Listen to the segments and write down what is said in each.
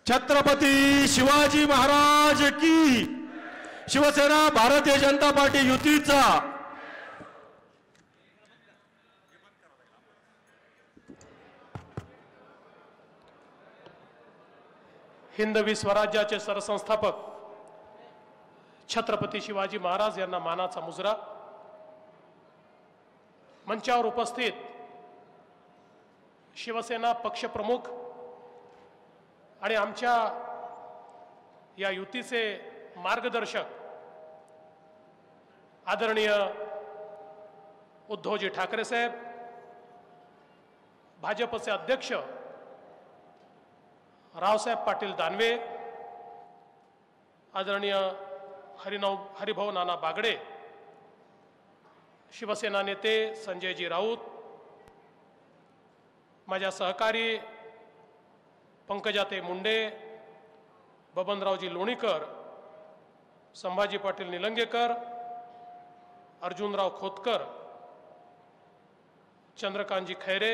छत्रपती शिवाजी महाराज की शिवसेना भारतीय जनता पार्टी युतीचा हिंदवी स्वराज्याचे सरसंस्थापक छत्रपती शिवाजी महाराज यांना मानाचा मुजरा। मंचावर उपस्थित शिवसेना पक्षप्रमुख आणि आमच्या या युतीचे मार्गदर्शक आदरणीय उद्धवजी ठाकरे साहेब, भाजपचे अध्यक्ष रावसाहेब पाटील दानवे, आदरणीय हरिभाऊ नाना बागडे, शिवसेना नेते संजयजी राऊत, माझ्या सहकारी पंकजाताई मुंडे, बबनरावजी लोणीकर, संभाजी पाटील निलंगेकर, अर्जुनराव खोतकर, चंद्रकांतजी खैरे,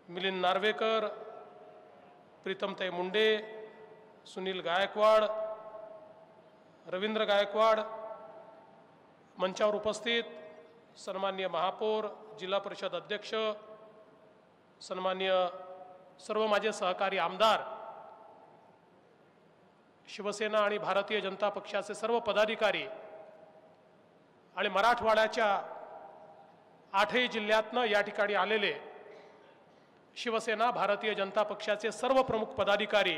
मिलिंद नार्वेकर, प्रीतमताई मुंडे, सुनील गायकवाड, रवींद्र गायकवाड, मंचावर उपस्थित सन्माननीय महापौर, जिल्हा परिषद अध्यक्ष, सन्माननीय सर्व माझे सहकारी आमदार, शिवसेना आणि भारतीय जनता पक्षाचे सर्व पदाधिकारी आणि मराठवाड्याच्या 8ही जिल्ह्यातनं या ठिकाणी आलेले शिवसेना भारतीय जनता पक्षाचे सर्व प्रमुख पदाधिकारी,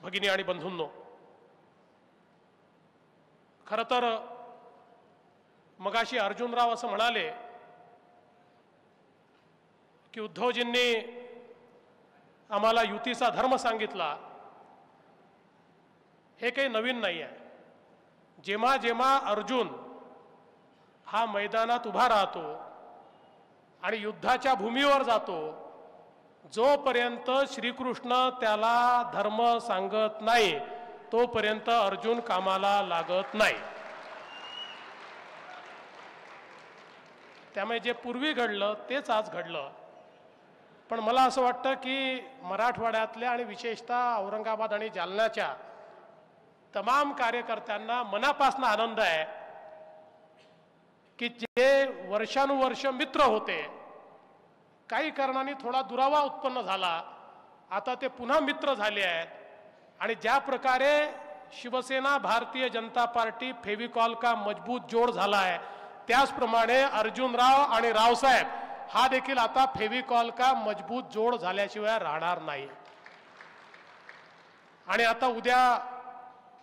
भगिनी आणि बंधूंनो, खरं तर मगाशी अर्जुनराव असं म्हणाले की उद्धवजींनी आम्हाला युतीचा धर्म सांगितला। हे काही नवीन नाही आहे। जेव्हा जेव्हा अर्जुन हा मैदानात उभा राहतो आणि युद्धाच्या भूमीवर जातो, जोपर्यंत श्रीकृष्ण त्याला धर्म सांगत नाही तोपर्यंत अर्जुन कामाला लागत नाही। त्यामुळे जे पूर्वी घडलं तेच आज घडलं। पण मला असं वाटतं की मराठवाड्यातल्या आणि विशेषतः औरंगाबाद आणि जालन्याच्या तमाम कार्यकर्त्यांना मनापासून आनंद आहे की जे वर्षानुवर्ष मित्र होते, काही कारणाने थोडा दुरावा उत्पन्न झाला, आता ते पुन्हा मित्र झाले आहेत। आणि ज्या प्रकारे शिवसेना भारतीय जनता पार्टी फेविकॉल का मजबूत जोड झाला आहे, त्याचप्रमाणे अर्जुनराव आणि रावसाहेब हा देखील आता फेविकॉल का मजबूत जोड झाल्याशिवाय राहणार नाही। आणि आता उद्या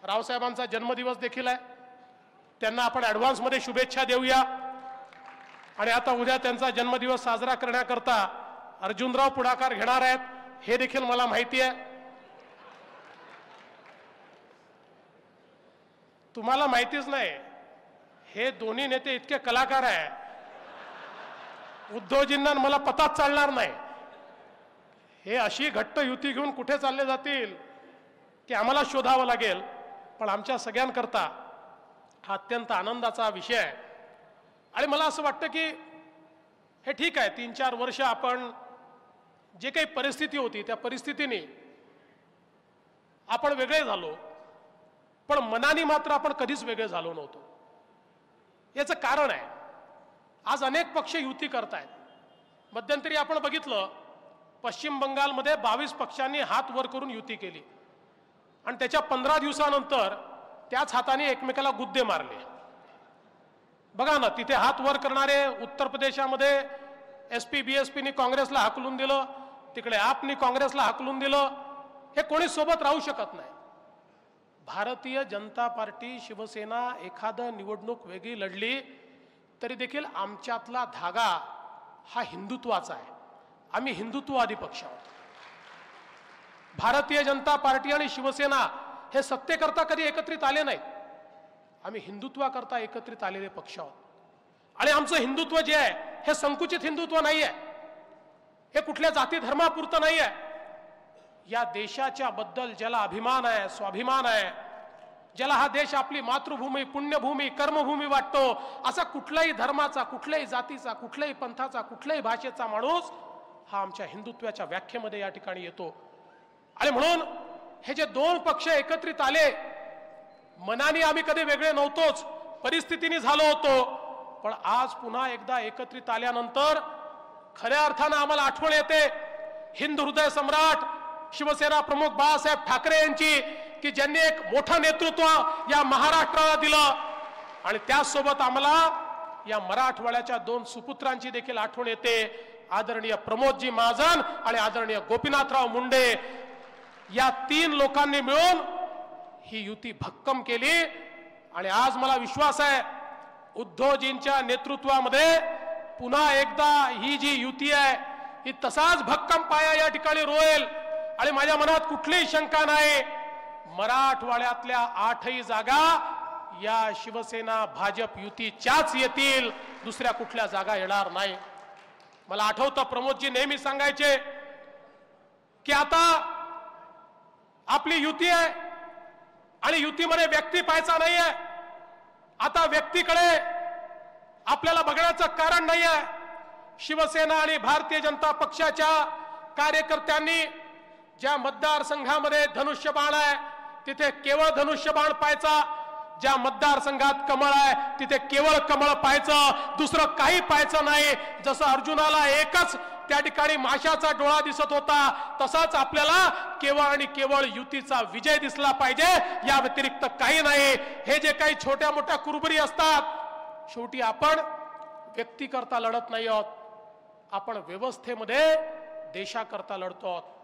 रावसाहेबांचा जन्मदिवस देखील आहे, त्यांना आपण ॲडव्हान्स मध्ये शुभेच्छा देऊया। आणि आता उद्या त्यांचा जन्मदिवस साजरा करण्याकरता अर्जुनराव पुढाकार घेणार आहेत, हे देखील मला माहिती आहे। तुम्हाला माहितीच नाही, हे दोन्ही नेते इतके कलाकार आहे, उद्धवजींना मला पताच चालणार नाही। हे अशी घट्ट युती घेऊन कुठे चालले जातील की आम्हाला शोधावं लागेल। पण आमच्या सगळ्यांकरता हा अत्यंत आनंदाचा विषय आहे। आणि मला असं वाटतं की हे ठीक आहे, 3-4 वर्ष आपण जे काही परिस्थिती होती त्या परिस्थितीने आपण वेगळे झालो, पण मनाने मात्र आपण कधीच वेगळे झालो नव्हतो। याचं कारण आहे, आज अनेक पक्ष युती करतायत। मध्यंतरी आपण बघितलं, पश्चिम बंगालमध्ये 22 पक्षांनी हात वर करून युती केली आणि त्याच्या 15 दिवसानंतर त्याच हाताने एकमेकाला गुद्दे मारले। बघा ना, तिथे हात वर करणारे उत्तर प्रदेशामध्ये SP BSPनी काँग्रेसला हाकलून दिलं, तिकडे आपनी काँग्रेसला हाकलून दिलं। हे कोणी सोबत राहू शकत नाही। भारतीय जनता पार्टी शिवसेना एखादं निवडणूक वेगळी लढली तरी देखील आमच्यातला धागा हा हिंदुत्वाचा आहे। आम्ही हिंदुत्ववादी पक्ष आहोत। भारतीय जनता पार्टी आणि शिवसेना हे सत्तेकरता कधी एकत्रित आले नाहीत, आम्ही हिंदुत्वाकरता एकत्रित आलेले पक्ष आहोत। आणि आमचं हिंदुत्व जे आहे हे संकुचित हिंदुत्व नाही आहे, हे कुठल्या जाती धर्मापुरतं नाही आहे। या देशाच्या बद्दल ज्याला अभिमान आहे, स्वाभिमान आहे, ज्याला हा देश आपली मातृभूमी, पुण्यभूमी, कर्मभूमी वाटतो, असा कुठल्याही धर्माचा, कुठल्याही जातीचा, कुठल्याही पंथाचा, कुठल्याही भाषेचा माणूस हा आमच्या हिंदुत्वाच्या व्याख्येमध्ये या ठिकाणी येतो। आणि म्हणून हे जे दोन पक्ष एकत्रित आले, मनाने आम्ही कधी वेगळे नव्हतोच, परिस्थितीने झालो होतो, पण आज पुन्हा एकदा एकत्रित आल्यानंतर खऱ्या अर्थानं आम्हाला आठवण येते हिंद हृदय सम्राट शिवसेना प्रमुख बाळासाहेब ठाकरे यांची, की ज्यांनी एक मोठं नेतृत्व या महाराष्ट्राला दिलं. आणि त्याचसोबत आम्हाला या मराठवाड्याच्या दोन सुपुत्रांची देखील आठवण येते, आदरणीय प्रमोदजी महाजन आणि आदरणीय गोपीनाथराव मुंडे. या तीन लोकांनी मिळून ही युती भक्कम केली. आणि आज मला विश्वास आहे उद्धवजींच्या नेतृत्वामध्ये पुन्हा एकदा ही जी युती आहे ही तसाच भक्कम पाया या ठिकाणी रोवेल. आणि माझ्या मनात कुठलीही शंका नाही, मराठवाड्यातल्या 8ही जागा या शिवसेना भाजप युतीच्याच येतील, दुसऱ्या कुठल्या जागा येणार नाही. मला आठवतं प्रमोदजी नेहमी सांगायचे की आता आपली युती आहे आणि युतीमध्ये व्यक्ती पाहायचा नाहीये, आता व्यक्तीकडे आपल्याला बघण्याचं कारण नाहीये. शिवसेना आणि भारतीय जनता पक्षाच्या कार्यकर्त्यांनी ज्या मतदारसंघामध्ये धनुष्यबाण आहे तिथे केवळ धनुष्यबाण पाहायचा, ज्या मतदारसंघात कमळ आहे तिथे केवळ कमळ पाहायचं, दुसरं काही पाहायचं नाही. जसं अर्जुनाला एकच त्या ठिकाणी माशाचा डोळा दिसत होता, तसाच आपल्याला केवळ आणि केवळ युतीचा विजय दिसला पाहिजे, या व्यतिरिक्त काही नाही. हे जे काही छोट्या मोठ्या कुरबुरी असतात, शेवटी आपण व्यक्तीकरता लढत नाही आहोत, आपण व्यवस्थेमध्ये देशाकरता लढतो आहोत.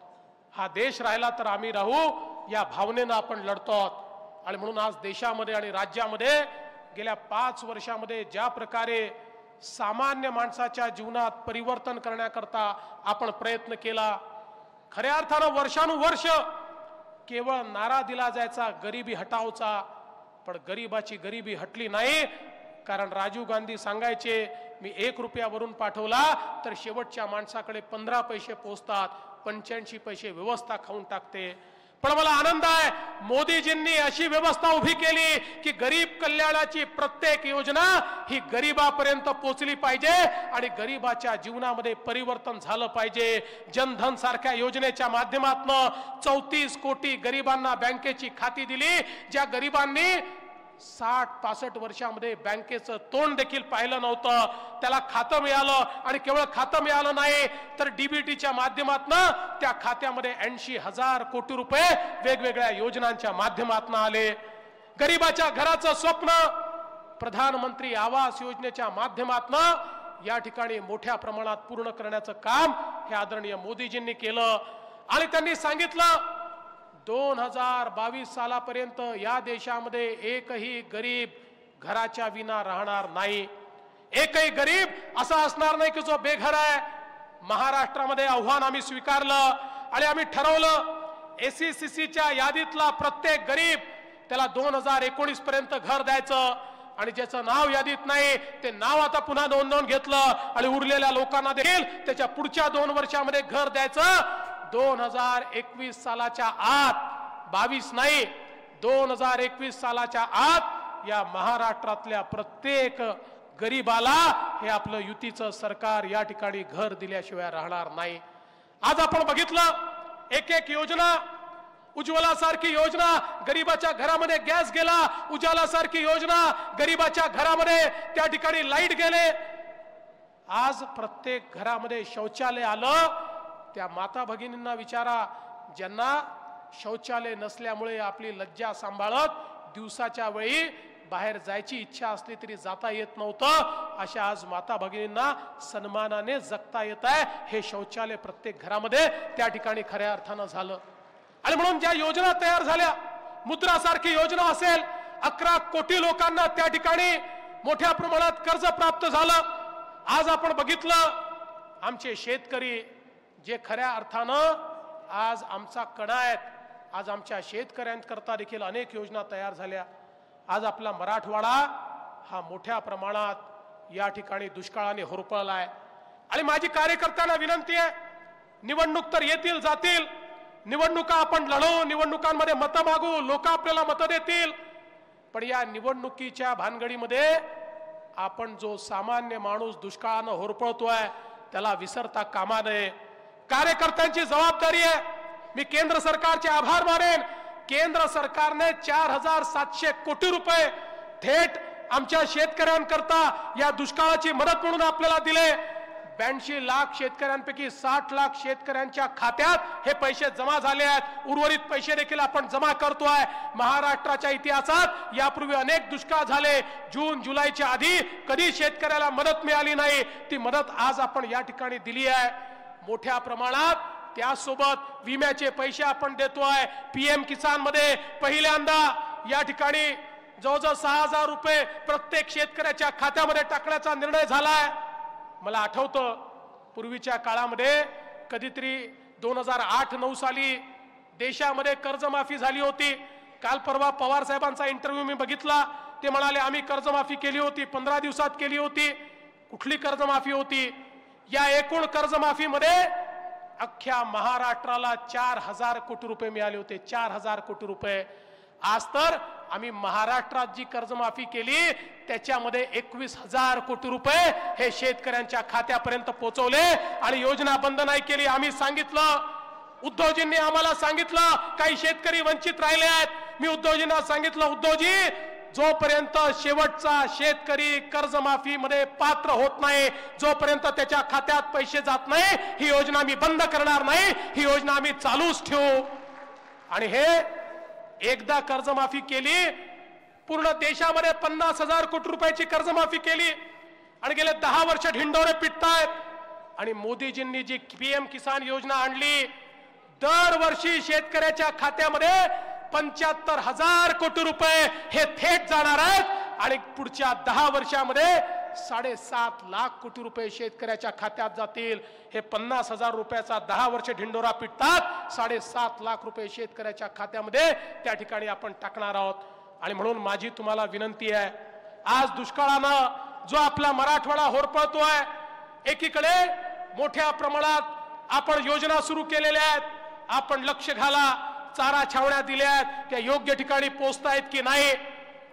हा देश राहिला तर आम्ही राहू या भावनेनं आपण लढतो आहोत. आणि म्हणून आज देशामध्ये आणि राज्यामध्ये गेल्या 5 वर्षामध्ये ज्या प्रकारे सामान्य माणसाच्या जीवनात परिवर्तन करण्याकरता आपण प्रयत्न केला, खऱ्या अर्थानं वर्षानुवर्ष केवळ नारा दिला जायचा गरिबी हटावचा, पण गरिबाची गरिबी हटली नाही. कारण राजीव गांधी सांगायचे मी 1 रुपयावरून पाठवला तर शेवटच्या माणसाकडे 15 पैसे पोहोचतात, 85 पैसे व्यवस्था खाऊन टाकते. पण मला आनंद आहे मोदीजींनी अशी व्यवस्था उभी केली की गरीब कल्याणाची प्रत्येक योजना ही गरीबापर्यंत पोहोचली पाहिजे आणि गरीबाच्या जीवनामध्ये परिवर्तन झालं पाहिजे. जनधन सारख्या योजनेच्या माध्यमातून 34 कोटी गरीबांना बँकेची खाती दिली. ज्या गरीबांनी 60-65 वर्षामध्ये बँकेचं तोंड देखील पाहिलं नव्हतं, त्याला खातं मिळालं. आणि केवळ खातं मिळालं नाही तर डीबीटीच्या माध्यमातून त्या खात्यामध्ये 80,000 कोटी रुपये वेगवेगळ्या योजनांच्या माध्यमातून आले. गरीबाच्या घराचं स्वप्न प्रधानमंत्री आवास योजनेच्या माध्यमातून या ठिकाणी मोठ्या प्रमाणात पूर्ण करण्याचं काम हे आदरणीय मोदीजींनी केलं. आणि त्यांनी सांगितलं 2022 सालापर्यंत या देशामध्ये एकही गरीब घराच्या विना राहणार नाही. एकही गरीब असा असणार नाही की जो बेघर आहे. महाराष्ट्रामध्ये आव्हान आम्ही स्वीकारलं आणि आम्ही ठरवलं एससीसीच्या यादीतला प्रत्येक गरीब त्याला 2019 पर्यंत घर द्यायचं. आणि ज्याचं नाव यादीत नाही ते नाव आता पुन्हा नोंदवून घेतलं आणि उरलेल्या लोकांना देखील त्याच्या पुढच्या 2 वर्षामध्ये घर द्यायचं. 2021 सालाच्या आत, 22 नाही 2021 सालाच्या आत या महाराष्ट्रातल्या प्रत्येक गरीबाला हे आपलं युतीचं सरकार या ठिकाणी घर दिल्याशिवाय राहणार नाही. आज आपण बघितलं एक योजना, उज्ज्वला सारखी योजना गरीबाच्या घरामध्ये गॅस गेला, उजाला सारखी योजना गरीबाच्या घरामध्ये त्या ठिकाणी लाईट गेले. आज प्रत्येक घरामध्ये शौचालय आलं. त्या माता भगिनींना विचारा ज्यांना शौचालय नसल्यामुळे आपली लज्जा सांभाळत दिवसाच्या वेळी बाहेर जायची इच्छा असली तरी जाता येत नव्हतं, अशा आज माता भगिनींना सन्मानाने जगता येत आहे. हे शौचालय प्रत्येक घरामध्ये त्या ठिकाणी खऱ्या अर्थानं झालं. आणि म्हणून ज्या योजना तयार झाल्या, मुद्रा सारखी योजना असेल, 11 कोटी लोकांना त्या ठिकाणी मोठ्या प्रमाणात कर्ज प्राप्त झालं. आज आपण बघितलं आमचे शेतकरी जे खऱ्या अर्थानं आज आमचा कणा आहेत, आज आमच्या शेतकऱ्यांकरता देखील अनेक योजना तयार झाल्या. आज आपला मराठवाडा हा मोठ्या प्रमाणात या ठिकाणी दुष्काळाने होरपळला आहे. आणि माझी कार्यकर्त्यांना विनंती आहे, निवडणूक तर येतील जातील, निवडणुका आपण लढवू, निवडणुकांमध्ये मतं मागू, लोक आपल्याला मतं देतील, पण या निवडणुकीच्या भानगडीमध्ये आपण जो सामान्य माणूस दुष्काळानं होरपळतोय त्याला विसरता कामा नये. कार्यकर्त्यांची जबाबदारी आहे मी केंद्र सरकारचे आभार मानेन. केंद्र सरकारने 4700 कोटी रुपये थेट आमच्या शेतकऱ्यांकरता या दुष्काळाची मदत म्हणून आपल्याला दिले. 82 लाख शेतकऱ्यांपैकी 60 लाख शेतकऱ्यांच्या खात्यात हे पैसे जमा झाले आहेत. उर्वरित पैसे देखील आपण जमा करतोय. महाराष्ट्राच्या इतिहासात यापूर्वी अनेक दुष्काळ झाले. जून जुलैच्या आधी कधी शेतकऱ्याला मदत मिळाली नाही. ती मदत आज आपण या ठिकाणी दिली आहे मोठ्या प्रमाणात. त्यासोबत विम्याचे पैसे आपण देतोय. पीएम किसान मध्ये पहिल्यांदा या ठिकाणी जवळजवळ 6000 रुपये प्रत्येक शेतकऱ्याच्या खात्यामध्ये टाकण्याचा निर्णय झालाय. मला आठवतं पूर्वीच्या काळामध्ये कधीतरी 2008-9 साली देशामध्ये कर्जमाफी झाली होती. काल परवा पवार साहेबांचा इंटरव्ह्यू मी बघितला. ते म्हणाले आम्ही कर्जमाफी केली होती, 15 दिवसात केली होती. कुठली कर्जमाफी होती? या एकूण कर्जमाफीमध्ये अख्ख्या महाराष्ट्राला 4000 कोटी रुपये मिळाले होते. 4000 कोटी रुपये. आज तर आम्ही महाराष्ट्रात जी कर्जमाफी केली त्याच्यामध्ये 21000 कोटी रुपये हे शेतकऱ्यांच्या खात्यापर्यंत पोहोचवले आणि योजना बंद नाही केली. आम्ही सांगितलं, उद्धवजींनी आम्हाला सांगितलं काही शेतकरी वंचित राहिले आहेत. मी उद्धवजींना सांगितलं, उद्धवजी जोपर्यंत शेवटचा शेतकरी कर्जमाफी मध्ये पात्र होत नाही, जोपर्यंत त्याच्या खात्यात पैसे जात नाही, ही योजना मी बंद करणार नाही. ही योजना आम्ही चालूच ठेवू. आणि हे एकदा कर्जमाफी केली, पूर्ण देशामध्ये 50,000 कोटी रुपयाची कर्जमाफी केली आणि गेले 10 वर्ष ढिंडोरे पिटतायत. आणि मोदीजींनी जी पीएम किसान योजना आणली, दरवर्षी शेतकऱ्याच्या खात्यामध्ये 75,000 कोटी रुपये हे थेट जाणार आहेत आणि पुढच्या 10 वर्षामध्ये 7.5 लाख कोटी रुपये शेतकऱ्याच्या खात्यात जातील. हे 50,000 रुपयाचा 10 वर्ष ढिंडोरा पिटतात. 7.5 लाख रुपये शेतकऱ्याच्या खात्यामध्ये त्या ठिकाणी आपण टाकणार आहोत. आणि म्हणून माझी तुम्हाला विनंती आहे, आज दुष्काळानं जो आपला मराठवाडा होरपळतोय, एकीकडे मोठ्या प्रमाणात आपण योजना सुरू केलेल्या आहेत. आपण लक्ष घाला, चारा छावण्या दिल्या आहेत, त्या योग्य ठिकाणी पोहोचतायत की नाही.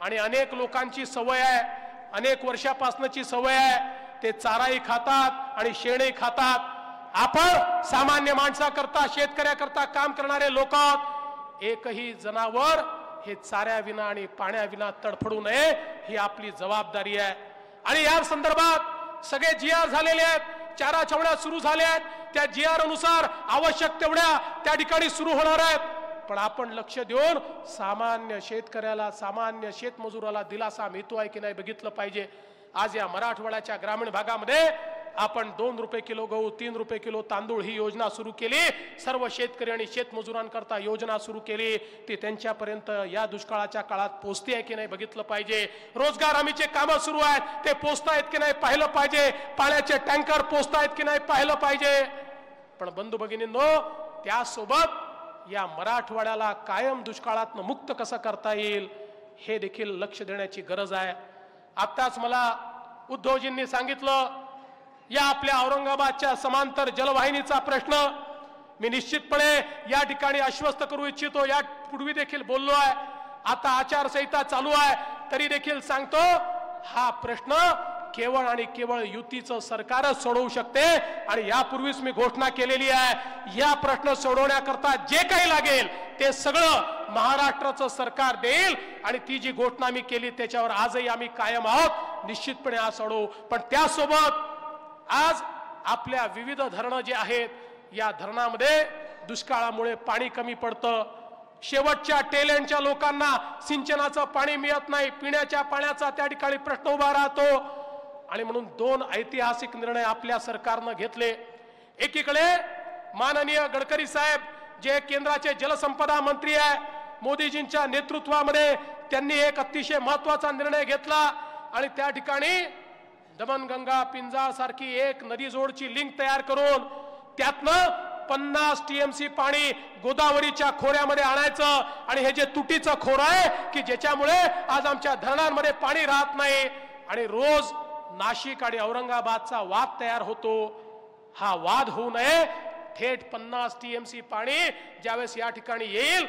आणि अनेक लोकांची सवय आहे, अनेक वर्षापासूनची सवय आहे, ते चाराही खातात आणि शेणही खातात. आपण सामान्य माणसाकरता, शेतकऱ्याकरता काम करणारे लोक, एकही जनावर हे चाऱ्याविना आणि पाण्याविना तडफडू नये, ही आपली जबाबदारी आहे. आणि या संदर्भात सगळे GR झालेले आहेत, चारा छावण्या सुरू झाल्या आहेत. त्या GR अनुसार आवश्यक तेवढ्या त्या ठिकाणी सुरू होणार आहेत. पण आपण लक्ष देऊन सामान्य शेतकऱ्याला, सामान्य शेतमजुराला दिलासा मिळतोय की नाही बघितलं पाहिजे. आज या मराठवाड्याच्या ग्रामीण भागामध्ये आपण 2 रुपये किलो गहू, 3 रुपये किलो तांदूळ ही योजना सुरू केली. सर्व शेतकरी आणि शेतमजुरांकरता योजना सुरू केली. ती त्यांच्यापर्यंत या दुष्काळाच्या काळात पोहोचते की नाही बघितलं पाहिजे. रोजगार हमीचे कामं सुरू आहेत, ते पोहोचतायत की नाही पाहिलं पाहिजे. पाण्याचे टँकर पोहोचतायत की नाही पाहिलं पाहिजे. पण बंधू भगिनींनो, त्यासोबत या मराठवाड्याला कायम दुष्काळातनं मुक्त कसं करता येईल हे देखील लक्ष देण्याची गरज आहे. आताच मला उद्धवजींनी सांगितलं, या आपल्या औरंगाबादच्या समांतर जलवाहिनीचा प्रश्न मी निश्चितपणे या ठिकाणी आश्वस्त करू इच्छितो. या पूर्वी देखील बोललो आहे, आता आचारसंहिता चालू आहे तरी देखील सांगतो, हा प्रश्न केवळ आणि केवळ युतीचं सरकारच सोडवू शकते. आणि यापूर्वीच मी घोषणा केलेली आहे, या प्रश्न सोडवण्याकरता जे काही लागेल ते सगळं महाराष्ट्राचं सरकार देईल. आणि ती जी घोषणा मी केली त्याच्यावर आजही आम्ही कायम आहोत. निश्चितपणे आज सोडवू. पण त्यासोबत आज आपल्या विविध धरणं जे आहेत, या धरणामध्ये दुष्काळामुळे पाणी कमी पडतं. शेवटच्या टेल एंडच्या लोकांना सिंचनाचं पाणी मिळत नाही, पिण्याच्या पाण्याचा त्या ठिकाणी प्रश्न उभा राहतो. आणि म्हणून 2 ऐतिहासिक निर्णय आपल्या सरकारनं घेतले. एकीकडे माननीय गडकरी साहेब जे केंद्राचे जलसंपदा मंत्री आहे, मोदीजींच्या नेतृत्वामध्ये त्यांनी एक अतिशय महत्त्वाचा निर्णय घेतला आणि त्या ठिकाणी दमनगंगा पिंजाळ सारखी एक नदी जोडची लिंक तयार करून त्यातनं 50 TMC पाणी गोदावरीच्या खोऱ्यामध्ये आणायचं. आणि हे जे तुटीचं खोरं आहे की ज्याच्यामुळे आज आमच्या धरणांमध्ये पाणी राहत नाही आणि रोज नाशिक आणि औरंगाबादचा वाद तयार होतो, हा वाद होऊ नये. थेट 50 TMC पाणी ज्यावेळेस या ठिकाणी येईल,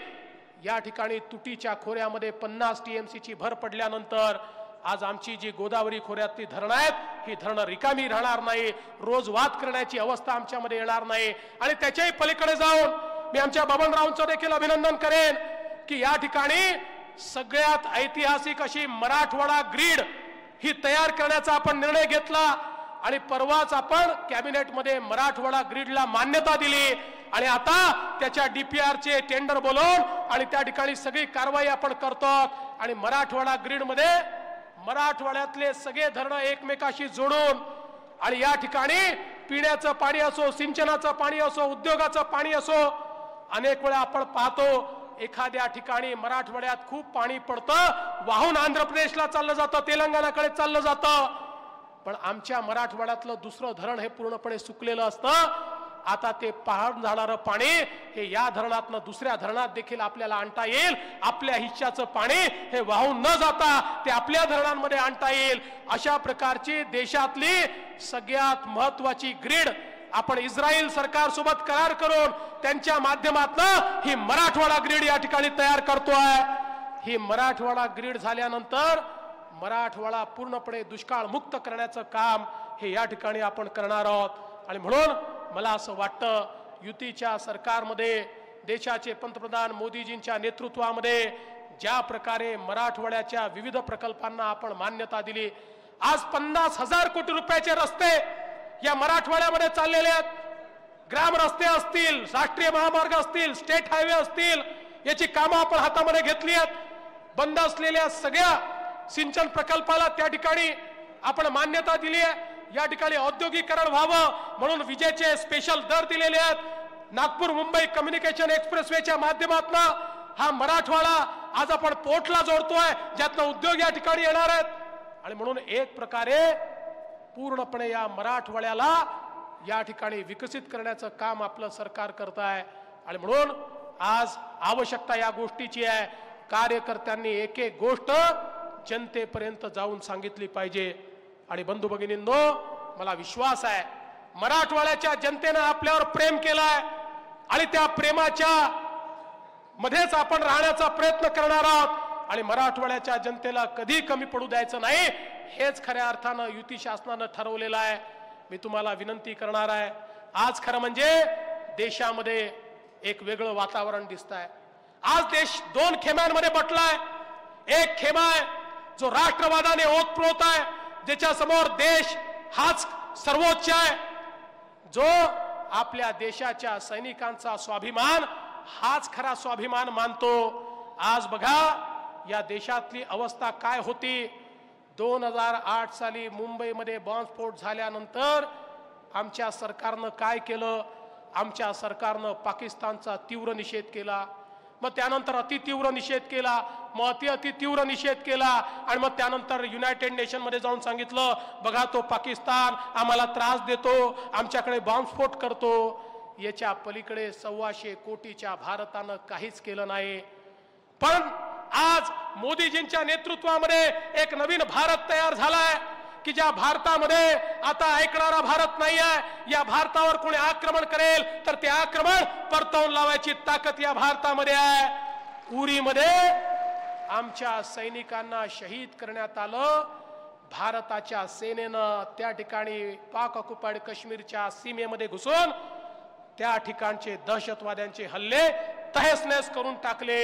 या ठिकाणी तुटीच्या खोऱ्यामध्ये 50 TMC ची भर पडल्यानंतर आज आमची जी गोदावरी खोऱ्यातली धरणं आहेत, ही धरणं रिकामी राहणार नाही. रोज वाद करण्याची अवस्था आमच्यामध्ये येणार नाही. आणि त्याच्याही पलीकडे जाऊन मी आमच्या बबनरावांचं देखील अभिनंदन करेन की या ठिकाणी सगळ्यात ऐतिहासिक अशी मराठवाडा ग्रीड ही तयार करण्याचा आपण निर्णय घेतला आणि परवाच आपण कॅबिनेटमध्ये मराठवाडा ग्रीडला मान्यता दिली आणि आता त्याच्या डीपीआरचे टेंडर बोलवून आणि त्या ठिकाणी सगळी कारवाई आपण करतो आणि मराठवाडा ग्रीड मध्ये मराठवाड्यातले सगळे धरण एकमेकाशी जोडून आणि या ठिकाणी पिण्याचं पाणी असो, सिंचनाचं पाणी असो, उद्योगाचं पाणी असो, अनेक वेळा आपण पाहतो एखाद्या ठिकाणी मराठवाड्यात खूप पाणी पडतं, वाहून आंध्र प्रदेशला चाललं जातं, तेलंगणाकडे चाललं जातं, पण आमच्या मराठवाड्यातलं दुसरं धरण हे पूर्णपणे सुकलेलं असतं. आता ते पहाड जाणारं पाणी हे या धरणातनं दुसऱ्या धरणात देखील आपल्याला आणता येईल. आपल्या हिश्श्याचं पाणी हे वाहून न जाता ते आपल्या धरणांमध्ये आणता येईल. अशा प्रकारची देशातली सगळ्यात महत्वाची ग्रीड आपण इस्रायल सरकार सोबत करार करून त्यांच्या माध्यमातून ही मराठवाडा ग्रीड या ठिकाणी तयार करतोय. ही मराठवाडा ग्रीड झाल्यानंतर मराठवाडा पूर्णपणे दुष्काळ मुक्त करण्याचं काम हे या ठिकाणी आपण करणार आहोत. आणि म्हणून मला असं वाटतं युतीच्या सरकारमध्ये देशाचे पंतप्रधान मोदीजींच्या नेतृत्वामध्ये ज्या प्रकारे मराठवाड्याच्या विविध प्रकल्पांना आपण मान्यता दिली, आज 50,000 कोटी रुपयाचे रस्ते या मराठवाड्यामध्ये चाललेले आहेत. ग्राम रस्ते असतील, राष्ट्रीय महामार्ग असतील, स्टेट हायवे असतील, याची कामं आपण हातामध्ये घेतली आहेत. बंद असलेल्या सगळ्या सिंचन प्रकल्पाला त्या ठिकाणी आपण मान्यता दिली आहे. या ठिकाणी औद्योगिकरण व्हावं म्हणून विजेचे स्पेशल दर दिलेले आहेत. नागपूर मुंबई कम्युनिकेशन एक्सप्रेसवेच्या माध्यमातून हा मराठवाडा आज आपण पोर्टला जोडतोय, ज्यातनं उद्योग या ठिकाणी येणार आहेत. आणि म्हणून एक प्रकारे पूर्णपणे या मराठवाड्याला या ठिकाणी विकसित करण्याचं काम आपलं सरकार करत आहे. आणि म्हणून आज आवश्यकता या गोष्टीची आहे, कार्यकर्त्यांनी एक एक गोष्ट जनतेपर्यंत जाऊन सांगितली पाहिजे. आणि बंधू भगिनींनो, मला विश्वास आहे मराठवाड्याच्या जनतेनं आपल्यावर प्रेम केलाय आणि त्या प्रेमाच्या मध्येच आपण राहण्याचा प्रयत्न करणार आहोत. आणि मराठवाड्याच्या जनतेला कधी कमी पडू द्यायचं नाही, हेच खऱ्या अर्थानं युती शासनानं ठरवलेलं आहे. मी तुम्हाला विनंती करणार आहे, आज खरं म्हणजे देशामध्ये एक वेगळं वातावरण दिसत आहे. आज देश दोन खेम्यांमध्ये बटलाय. एक खेमा आहे जो राष्ट्रवादाने ओतप्रोत आहे, ज्याच्या समोर देश हाच सर्वोच्च आहे, जो आपल्या देशाच्या सैनिकांचा स्वाभिमान हाच खरा स्वाभिमान मानतो. आज बघा या देशातली अवस्था काय होती. 2008 साली मुंबईमध्ये बॉम्बस्फोट झाल्यानंतर आमच्या सरकारनं काय केलं? आमच्या सरकारनं पाकिस्तानचा तीव्र निषेध केला, मग त्यानंतर अतितीव्र निषेध केला, मग अतितीव्र निषेध केला आणि मग त्यानंतर युनायटेड नेशन मध्ये जाऊन सांगितलं, बघा तो पाकिस्तान आम्हाला त्रास देतो, आमच्याकडे बॉम्बस्फोट करतो. याच्या पलीकडे 125 कोटीच्या भारतानं काहीच केलं नाही. पण आज मोदीजींच्या नेतृत्वामध्ये एक नवीन भारत तयार झालाय की ज्या भारतामध्ये आता ऐकणारा भारत नाही आहे. या भारतावर कोणी आक्रमण करेल तर ते आक्रमण परतवून लावायची ताकद या भारतामध्ये आहे. उरीमध्ये आमच्या सैनिकांना शहीद करण्यात आलं. भारताच्या सेनेनं त्या ठिकाणी पाक ऑक्युपाईड काश्मीरच्या सीमेमध्ये घुसून त्या ठिकाणचे दहशतवाद्यांचे हल्ले तहस-नहस करून टाकले.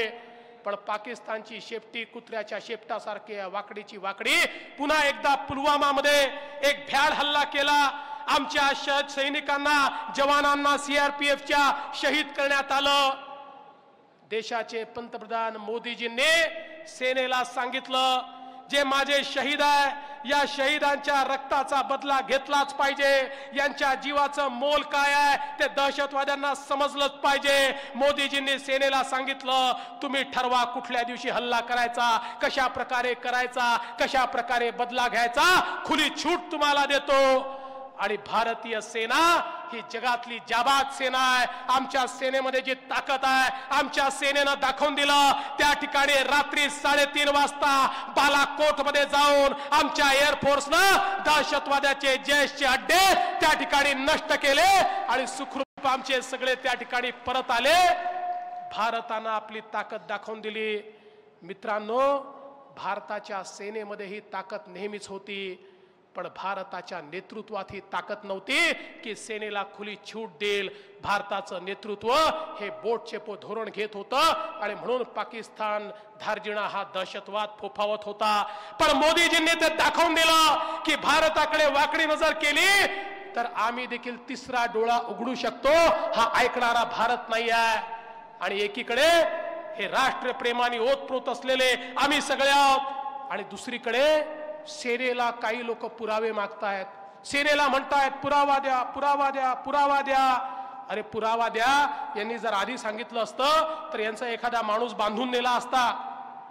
पण पाकिस्तानची शेपटी कुत्र्याच्या शेपटासारखी वाकडीची वाकडी पुन्हा एकदा पुलवामामध्ये एक भ्याड हल्ला केला. आमच्या सैनिकांना, जवानांना सीआरपीएफच्या शहीद करण्यात आलं. देशाचे पंतप्रधान मोदीजींनी सेनेला सांगितलं, जे माझे शहीद आहे या शहीदांच्या रक्ताचा बदला घेतलाच पाहिजे. यांच्या जीवाचं मोल काय आहे ते दहशतवाद्यांना समजलंच पाहिजे. मोदीजींनी सेनेला सांगितलं, तुम्ही ठरवा कुठल्या दिवशी हल्ला करायचा, कशा प्रकारे करायचा, कशा प्रकारे बदला घ्यायचा, खुली छूट तुम्हाला देतो. आणि भारतीय सेना ही जगातली जाबाज सेना आहे. आमच्या सेनेमध्ये जी ताकद आहे, आमच्या सेनेनं दाखवून दिलं. त्या ठिकाणी रात्री 3:30 वाजता बालाकोट मध्ये जाऊन आमच्या एअरफोर्सनं दहशतवाद्याचे जैशचे अड्डे त्या ठिकाणी नष्ट केले आणि सुखरूप आमचे सगळे त्या ठिकाणी परत आले. भारतानं आपली ताकद दाखवून दिली. मित्रांनो, भारताच्या सेनेमध्ये ही ताकद नेहमीच होती, पण भारताच्या नेतृत्वात ही ताकद नव्हती की सेनेला खुली छूट देईल. भारताचं नेतृत्व हे बोटचेपो धोरण घेत होतं आणि म्हणून पाकिस्तान धार्जिणा हा दहशतवाद फोफावत होता. पण मोदीजींनी ते दाखवून दिलं की भारताकडे वाकडी नजर केली तर आम्ही देखील तिसरा डोळा उघडू शकतो. हा ऐकणारा भारत नाही आहे. आणि एकीकडे हे राष्ट्रप्रेमाने ओतप्रोत असलेले आम्ही सगळे आहोत आणि दुसरीकडे सेनेला काही लोक पुरावे मागतायत. सेनेला म्हणतायत पुरावा द्या, पुरावा द्या, पुरावा द्या. अरे पुरावा द्या यांनी जर आधी सांगितलं असतं तर यांचा एखादा माणूस बांधून नेला असता.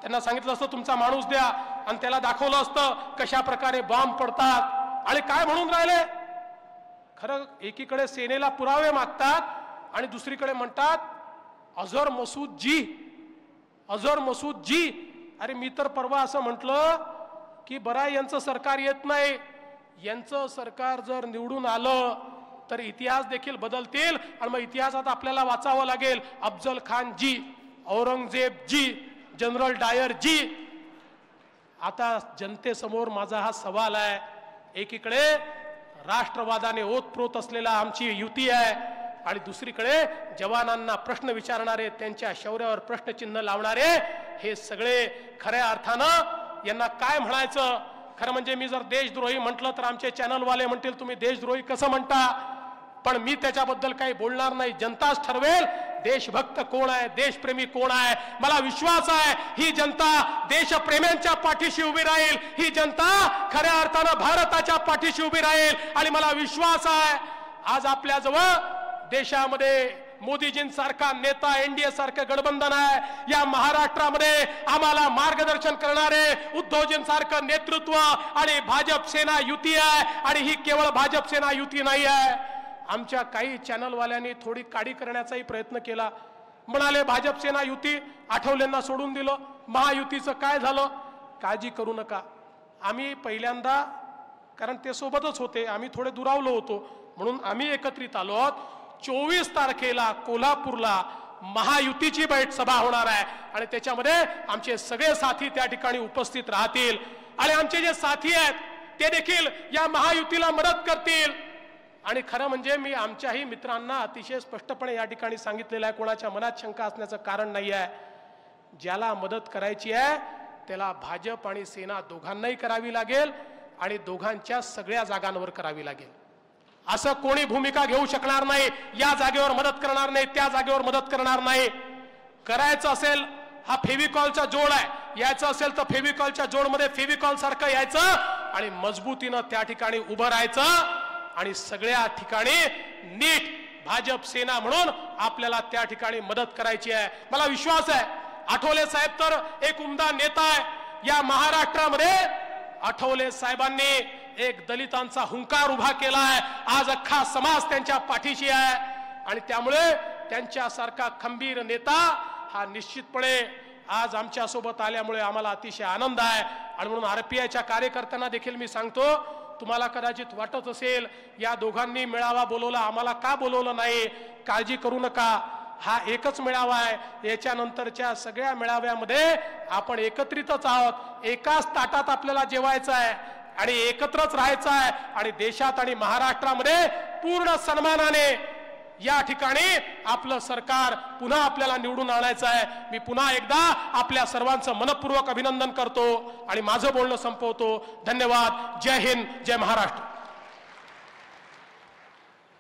त्यांना सांगितलं असतं तुमचा माणूस द्या आणि त्याला दाखवलं असतं कशा प्रकारे बॉम्ब पडतात. आणि काय म्हणून राहिले. खरं एकीकडे सेनेला पुरावे मागतात आणि दुसरीकडे म्हणतात अझर मसूद जी, अझर मसूद जी. अरे मी तर परवा असं म्हटलं की बरं यांचं सरकार येत नाही. यांचं सरकार जर निवडून आलं तर इतिहास देखील बदलतील आणि मग इतिहासात आपल्याला वाचावं लागेल अफजल खान जी, औरंगजेब जी, जनरल डायर जी. आता जनतेसमोर माझा हा सवाल आहे. एकीकडे राष्ट्रवादाने ओतप्रोत असलेला आमची युती आहे आणि दुसरीकडे जवानांना प्रश्न विचारणारे, त्यांच्या शौर्यावर प्रश्नचिन्ह लावणारे हे सगळे खऱ्या अर्थानं यांना काय म्हणायचं. खरं म्हणजे मी जर देशद्रोही म्हटलं तर आमचे चॅनलवाले म्हणतील तुम्ही देशद्रोही कसं म्हणता. पण मी त्याच्याबद्दल काही बोलणार नाही. जनताच ठरवेल देशभक्त कोण आहे, देशप्रेमी कोण आहे. मला विश्वास आहे ही जनता देशप्रेम्यांच्या पाठीशी उभी राहील. ही जनता खऱ्या अर्थानं भारताच्या पाठीशी उभी राहील. आणि मला विश्वास आहे आज आपल्या जवळ देशामध्ये मोदीजींसारखा नेता, एनडीए सारखं गठबंधन आहे. या महाराष्ट्रामध्ये आम्हाला मार्गदर्शन करणारे उद्धवजींसारखं नेतृत्व आणि भाजप सेना युती आहे. आणि ही केवळ भाजप सेना युती नाही आहे. आमच्या काही चॅनलवाल्यांनी थोडी काडी करण्याचाही प्रयत्न केला. म्हणाले भाजप सेना युती, आठवलेंना सोडून दिलं, महायुतीचं काय झालं. काळजी करू नका. आम्ही पहिल्यांदा, कारण ते सोबतच होते, आम्ही थोडे दुरावलो होतो म्हणून आम्ही एकत्रित आलो आहोत. 24 तारखेला कोल्हापूरला महायुतीची बैठ सभा होणार आहे आणि त्याच्यामध्ये आमचे सगळे साथी त्या ठिकाणी उपस्थित राहतील. आणि आमचे जे साथी आहेत ते देखील या महायुतीला मदत करतील. आणि खरं म्हणजे मी आमच्याही मित्रांना अतिशय स्पष्टपणे या ठिकाणी सांगितलेलं आहे, कोणाच्या मनात शंका असण्याचं कारण नाही आहे. ज्याला मदत करायची आहे त्याला भाजप आणि सेना दोघांनाही करावी लागेल आणि दोघांच्या सगळ्या जागांवर करावी लागेल. असं कोणी भूमिका घेऊ शकणार नाही. या जागेवर मदत करणार नाही, त्या जागेवर मदत करणार नाही. करायचं असेल हा फेविकॉलचा जोड आहे. यायचं असेल तर फेविकॉलच्या जोडमध्ये फेविकॉल सारखं यायचं आणि मजबूतीनं त्या ठिकाणी उभं राहायचं. आणि सगळ्या ठिकाणी नीट भाजप सेना म्हणून आपल्याला त्या ठिकाणी मदत करायची आहे. मला विश्वास आहे आठवले साहेब तर एक उमदा नेता आहे. या महाराष्ट्रामध्ये आठवले साहेबांनी एक दलितांचा हुंकार उभा केला आहे. आज अख्खा समाज त्यांच्या पाठीशी आहे आणि त्यामुळे त्यांच्यासारखा खंबीर नेता हा निश्चितपणे आज आमच्या सोबत आल्यामुळे आम्हाला अतिशय आनंद आहे. आणि म्हणून आरपीआयच्या कार्यकर्त्यांना देखील मी सांगतो, तुम्हाला कदाचित वाटत असेल या दोघांनी मेळावा बोलवला, आम्हाला का बोलवलं नाही. काळजी करू नका. हा एकच मेळावा आहे. याच्यानंतरच्या सगळ्या मेळाव्यामध्ये आपण एकत्रितच आहोत. एकाच ताटात आपल्याला जेवायचं आहे आणि एकत्रच राहायचं आहे. आणि देशात आणि महाराष्ट्रामध्ये पूर्ण सन्मानाने या ठिकाणी आपलं सरकार पुन्हा आपल्याला निवडून आणायचं आहे. मी पुन्हा एकदा आपल्या सर्वांचं मनपूर्वक अभिनंदन करतो आणि माझं बोलणं संपवतो. धन्यवाद. जय हिंद, जय महाराष्ट्र.